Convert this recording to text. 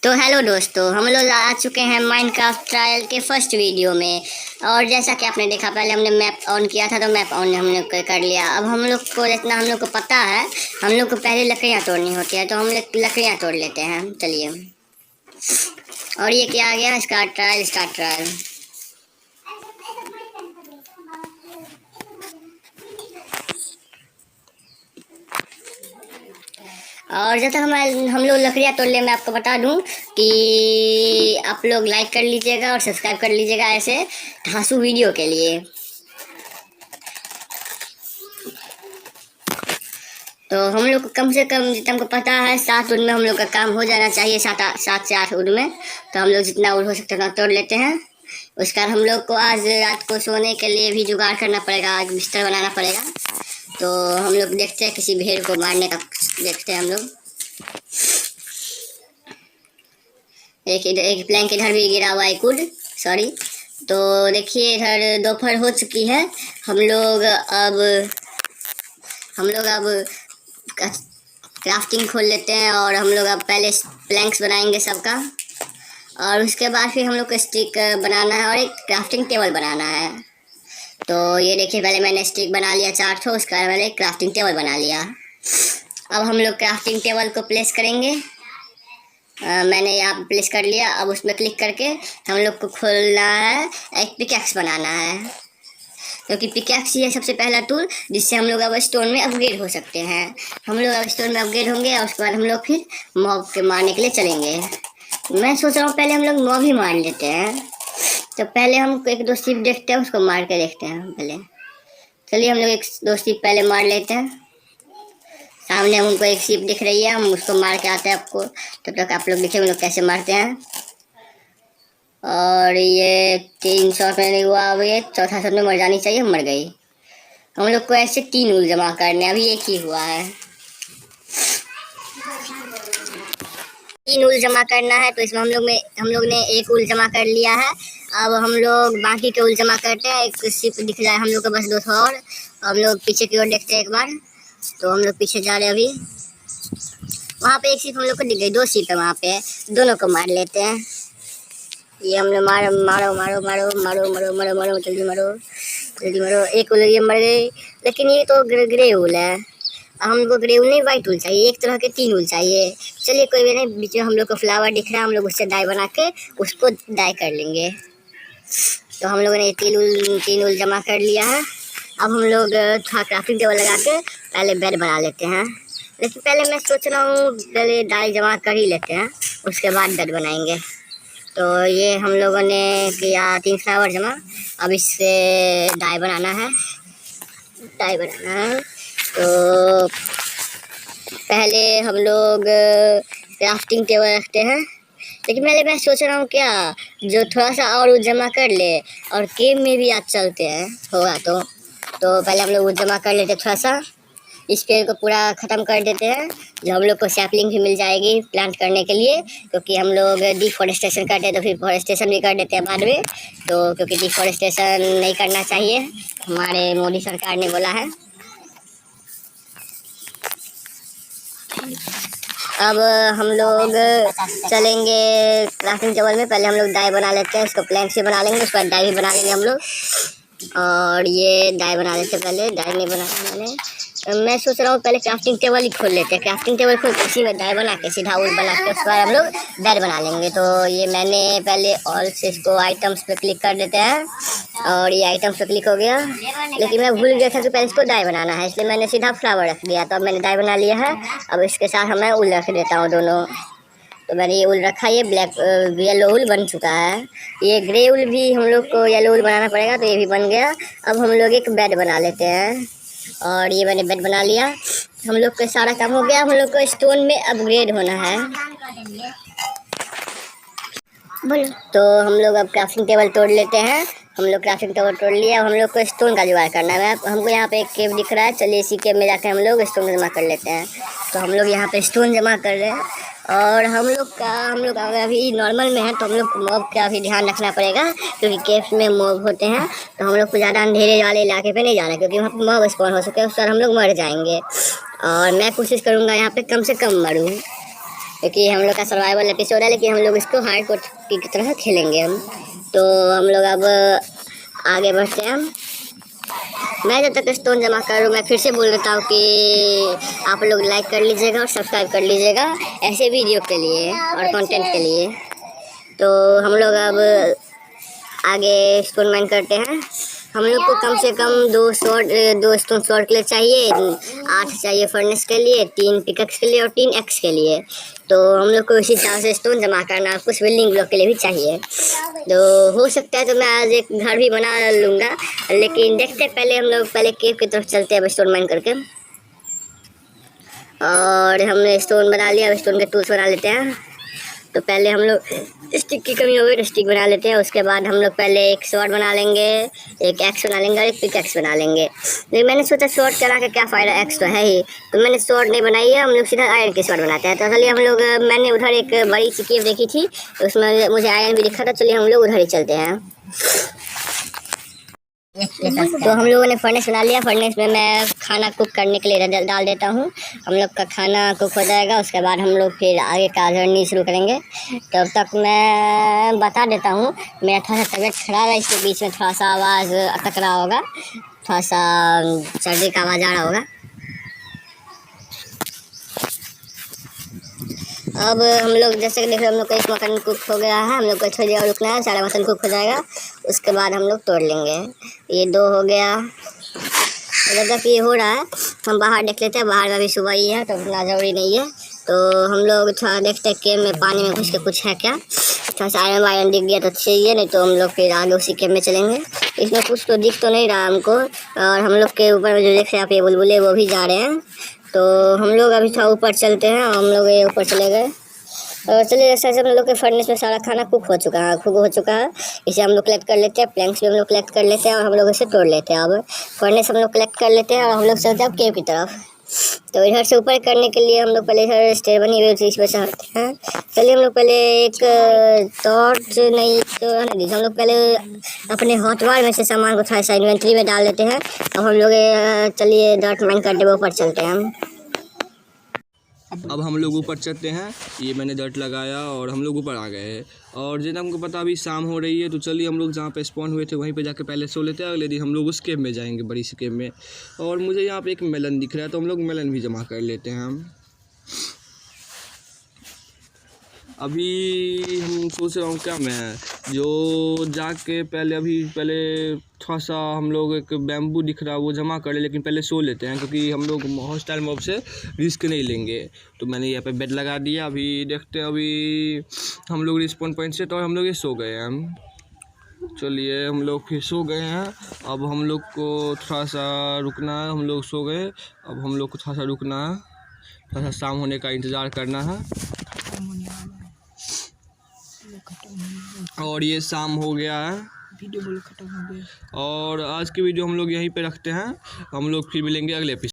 तो हेलो दोस्तों, हम लोग आ चुके हैं माइनक्राफ्ट ट्रायल के फर्स्ट वीडियो में। और जैसा कि आपने देखा, पहले हमने मैप ऑन किया था तो मैप ऑन हम लोग कर लिया। अब हम लोग को जितना हम लोग को पता है, हम लोग को पहले लकड़ियाँ तोड़नी होती है, तो हम लोग लकड़ियाँ तोड़ लेते हैं। चलिए। और ये क्या आ गया, स्टार्ट ट्रायल। और जब तक हम लोग लकड़ियाँ तोड़ ले, मैं आपको बता दूं कि आप लोग लाइक कर लीजिएगा और सब्सक्राइब कर लीजिएगा ऐसे धांसू वीडियो के लिए। तो हम लोग को कम से कम, जितना हमको पता है, 7 वुड में हम लोग का काम हो जाना चाहिए। 7 से 8 वुड में। तो हम लोग जितना वुड हो सकता है उतना तोड़ लेते हैं। उसका हम लोग को आज रात को सोने के लिए भी जुगाड़ करना पड़ेगा, आज बिस्तर बनाना पड़ेगा। तो हम लोग देखते हैं, किसी भेड़ को मारने का देखते हैं हम लोग। एक प्लैंक इधर भी गिरा हुआ है, कुड सॉरी। तो देखिए, इधर दोपहर हो चुकी है। हम लोग अब क्राफ्टिंग खोल लेते हैं और हम लोग अब पहले प्लैंक्स बनाएंगे सबका। और उसके बाद फिर हम लोग को स्टिक बनाना है और एक क्राफ्टिंग टेबल बनाना है। तो ये देखिए, पहले मैंने स्टिक बना लिया 4 ठो, उसके बाद मैंने क्राफ्टिंग टेबल बना लिया। अब हम लोग क्राफ्टिंग टेबल को प्लेस करेंगे। मैंने यहाँ प्लेस कर लिया। अब उसमें क्लिक करके हम लोग को खोलना है, एक पिकैक्स बनाना है, क्योंकि पिकैक्स ही है सबसे पहला टूल जिससे हम लोग अब स्टोन में अपग्रेड हो सकते हैं। हम लोग अब स्टोन में अपग्रेड होंगे और उसके बाद हम लोग फिर मॉब के मारने के लिए चलेंगे। मैं सोच रहा हूँ पहले हम लोग मॉब ही मार लेते हैं। तो पहले हम एक दो शिप देखते हैं, उसको मार के देखते हैं पहले। चलिए, हम लोग एक दो शिप पहले मार लेते हैं। सामने हमको एक शिप दिख रही है, हम उसको मार के आते हैं आपको। तब तक आप लोग देखें हम लोग कैसे मारते हैं। और ये 3 शॉट में नहीं हुआ, अब ये चौथा शॉट में मर जानी चाहिए, मर गई। हम लोग को ऐसे 3 ऊल जमा करने, अभी एक ही हुआ है। 3 ऊल जमा करना है, तो इसमें हम लोग ने 1 ऊल जमा कर लिया है। अब हम लोग बाकी के ऊल जमा करते हैं। एक शिप दिख रहा है हम लोग को, बस 2 ठो और। हम लोग पीछे की ओर देखते हैं एक बार। तो हम लोग पीछे जा रहे हैं अभी। वहाँ पे एक शिप हम लोग को दिख गई, 2 शिप है वहाँ पे, दोनों को मार लेते हैं। ये हमने मारो मारो मारो मारो मारो मारो मारो मारो, जल्दी मारो जल्दी मारो। एक ऊल ये मर गई, लेकिन ये तो ग्रे ऊल है। हमको ग्रे ऊल नहीं, वाइट ऊल चाहिए। एक तरह के 3 ऊल चाहिए। चलिए, कोई भी नहीं। बीच में हम लोग को फ्लावर दिख रहा है, हम लोग उससे डाई बना के उसको डाई कर लेंगे। तो हम लोगों ने 3 ऊल जमा कर लिया है। अब हम लोग थोड़ा क्राफ्टिंग टेबल लगा के पहले बेड बना लेते हैं। लेकिन पहले मैं सोच रहा हूँ पहले डाई जमा कर ही लेते हैं, उसके बाद बेड बनाएंगे। तो ये हम लोगों ने किया 3 फ्लावर जमा। अब इससे डाई बनाना है। तो पहले हम लोग क्राफ्टिंग टेबल रखते हैं। लेकिन पहले मैं सोच रहा हूँ क्या, जो थोड़ा सा और जमा कर ले और गेम में भी आज चलते हैं, होगा तो पहले हम लोग जमा कर लेते थोड़ा सा। इस पेड़ को पूरा ख़त्म कर देते हैं, जो हम लोग को सैपलिंग भी मिल जाएगी प्लांट करने के लिए। क्योंकि हम लोग डिफॉरेस्टेशन करते हैं तो फिर फॉरेस्टेशन भी कर देते हैं बाद में। तो क्योंकि डिफॉरेस्टेशन नहीं करना चाहिए, हमारे मोदी सरकार ने बोला है। अब हम लोग चलेंगे क्राफ्टिंग टेबल में। पहले हम लोग डाई बना लेते हैं, इसको प्लैंक से बना लेंगे, उसके बाद डाई भी बना लेंगे हम लोग। और ये डाई बना लेते हैं, पहले डाई नहीं बनाया मैंने। मैं सोच रहा हूँ पहले क्राफ्टिंग टेबल ही खोल लेते हैं। क्राफ्टिंग टेबल खोल के इसी में डाई बना के सीधा ऊल बना के उसके बाद हम लोग बेड बना लेंगे। तो ये मैंने पहले ऑल से इसको आइटम्स पे क्लिक कर देते हैं, और ये आइटम्स पे क्लिक हो गया। लेकिन मैं भूल गया था कि पहले इसको डाई बनाना है, इसलिए मैंने सीधा फ्लावर रख दिया। तो अब मैंने डाई बना लिया है। अब इसके साथ मैं ऊल रख देता हूँ दोनों। तो मैंने ये ऊल रखा, ये ब्लैक येलो ऊल बन चुका है। ये ग्रे ऊल भी हम लोग को येलो ऊल बनाना पड़ेगा, तो ये भी बन गया। अब हम लोग एक बेड बना लेते हैं, और ये मैंने बेड बना लिया। हम लोग का सारा काम हो गया। हम लोग को स्टोन में अपग्रेड होना है। बोलो। तो हम लोग अब क्राफ्टिंग टेबल तोड़ लेते हैं। हम लोग क्राफ्टिंग टेबल तोड़ लिया। अब हम लोग को स्टोन का जुगाड़ करना है। हमको यहाँ पे एक केव दिख रहा है, चलिए इसी केव में जाकर हम लोग स्टोन जमा कर लेते हैं। तो हम लोग यहाँ पे स्टोन जमा कर रहे हैं। और हम लोग अभी नॉर्मल में है, तो हम लोग मॉब का भी ध्यान रखना पड़ेगा, क्योंकि केव्स में मॉब होते हैं। तो हम लोग को ज़्यादा अंधेरे वाले इलाके पे नहीं जाना है, क्योंकि वहाँ पर मॉब स्पॉन हो सके, उस पर हम लोग मर जाएंगे। और मैं कोशिश करूँगा यहाँ पे कम से कम मरूँ। क्योंकि हम लोग का सर्वाइवल एपिसोड है, लेकिन हम लोग इसको हार्ड कोड की तरह खेलेंगे हम। तो हम लोग अब आगे बढ़ते हैं। मैं जब तक स्टोन जमा कर लूँ, मैं फिर से बोल देता हूँ कि आप लोग लाइक कर लीजिएगा और सब्सक्राइब कर लीजिएगा ऐसे वीडियो के लिए और कंटेंट के लिए। तो हम लोग अब आगे स्टोन माइन करते हैं। हम लोग को कम से कम 2 स्टोन शॉर्ट के लिए चाहिए, 8 चाहिए फर्नेस के लिए, 3 पिकअक्स के लिए और 3 एक्स के लिए। तो हम लोग को इसी तरह से स्टोन जमा करना, कुछ बिल्डिंग ब्लॉक के लिए भी चाहिए। तो हो सकता है तो मैं आज एक घर भी बना लूँगा, लेकिन देखते पहले हम लोग पहले केव की तरफ चलते हैं स्टोन माइन करके। और हमने स्टोन बना लिया, अब स्टोन के टूल्स बना लेते हैं। तो पहले हम लोग स्टिक की कमी हो गई तो स्टिक बना लेते हैं। उसके बाद हम लोग पहले एक स्वॉर्ड बना लेंगे, एक एक्स बना लेंगे और एक पिक एक्स बना लेंगे। लेकिन मैंने सोचा स्वॉर्ड चला के क्या फ़ायदा, एक्स तो है ही, तो मैंने स्वॉर्ड नहीं बनाई है। हम लोग सीधा आयरन की स्वॉर्ड बनाते हैं। तो चलिए हम लोग, मैंने उधर एक बड़ी सी केव देखी थी, तो उसमें मुझे आयरन भी दिखा था। चलिए हम लोग उधर ही चलते हैं। तो हम लोगों ने फर्नेस बना लिया। फर्नेस में मैं खाना कुक करने के लिए डाल देता हूँ। हम लोग का खाना कुक हो जाएगा, उसके बाद हम लोग फिर आगे का जर्नी शुरू करेंगे। तब तक मैं बता देता हूँ, मेरा थोड़ा सा तबीयत खराब है, इसके बीच में थोड़ा सा आवाज़ अटक रहा होगा, थोड़ा सा सर्दी का आवाज़ आ रहा होगा। अब हम लोग जैसे कि देख रहे हैं, हम लोग का एक मटन कुक हो गया है। हम लोग को थोड़ी देर और रुकना है, सारा मटन कुक हो जाएगा, उसके बाद हम लोग तोड़ लेंगे। ये 2 हो गया। जब तक ये हो रहा है हम बाहर देख लेते हैं। बाहर में भी सुबह ही है तो उतना ज़रूरी नहीं है। तो हम लोग थोड़ा देखते हैं केव में पानी में घुस के कुछ है क्या। थोड़ा सा आयरन वायरन दिख गया तो अच्छी है, नहीं तो हम लोग फिर आगे उसी केव में चलेंगे। इसमें कुछ तो दिख तो नहीं रहा हमको। और हम लोग के ऊपर में जो देख रहे हैं आप, ये बुलबुले वो भी जा रहे हैं। तो हम लोग अभी थोड़ा ऊपर चलते हैं। हम लोग ये ऊपर चले गए। और चलिए जैसे हम लोग के फर्नेस में सारा खाना कुक हो चुका है, इसे हम लोग कलेक्ट कर लेते हैं। प्लैंक्स भी हम लोग कलेक्ट कर लेते हैं और हम लोग इसे तोड़ लेते हैं। अब फर्नेस हम लोग कलेक्ट कर लेते हैं और हम लोग चलते हैं अब केव की तरफ। तो इधर से ऊपर करने के लिए हम लोग पहले इधर स्टेयर बनी हुई थी, इस पर चढ़ते हैं। चलिए हम लोग पहले एक टॉर्च नहीं तो हम लोग पहले अपने हॉटवार में से सामान को थोड़ा सा इन्वेंट्री में डाल लेते हैं। अब हम लोग चलिए डॉट माइन करते हुए ऊपर चलते हैं हम। अब हम लोग ऊपर चलते हैं। ये मैंने डर्ट लगाया और हम लोग ऊपर आ गए हैं। और जैसे हमको पता अभी शाम हो रही है, तो चलिए हम लोग जहाँ पे स्पॉन हुए थे वहीं पे जाके पहले सो लेते हैं। अगले दिन हम लोग उस केव में जाएंगे, बड़ी सी केव में। और मुझे यहाँ पे एक मेलन दिख रहा है, तो हम लोग मेलन भी जमा कर लेते हैं हम। अभी हम सोच रहा हूँ क्या, मैं जो जाके पहले थोड़ा सा हम लोग एक बैम्बू दिख रहा है वो जमा कर ले, लेकिन पहले सो लेते हैं क्योंकि हम लोग हॉस्टाइल मॉब से रिस्क नहीं लेंगे। तो मैंने यहाँ पे बेड लगा दिया। अभी देखते हैं, अभी हम लोग रिस्पॉन पॉइंट से तो हम लोग ये सो गए हैं हम। चलिए हम लोग फिर सो गए हैं। अब हम लोग को थोड़ा सा रुकना है। हम लोग सो गए, अब हम लोग को थोड़ा सा रुकना है, थोड़ा सा शाम होने का इंतज़ार करना है। और ये शाम हो गया है, वीडियो खत्म हो गया। और आज की वीडियो हम लोग यहीं पे रखते हैं। हम लोग फिर मिलेंगे अगले एपिसोड।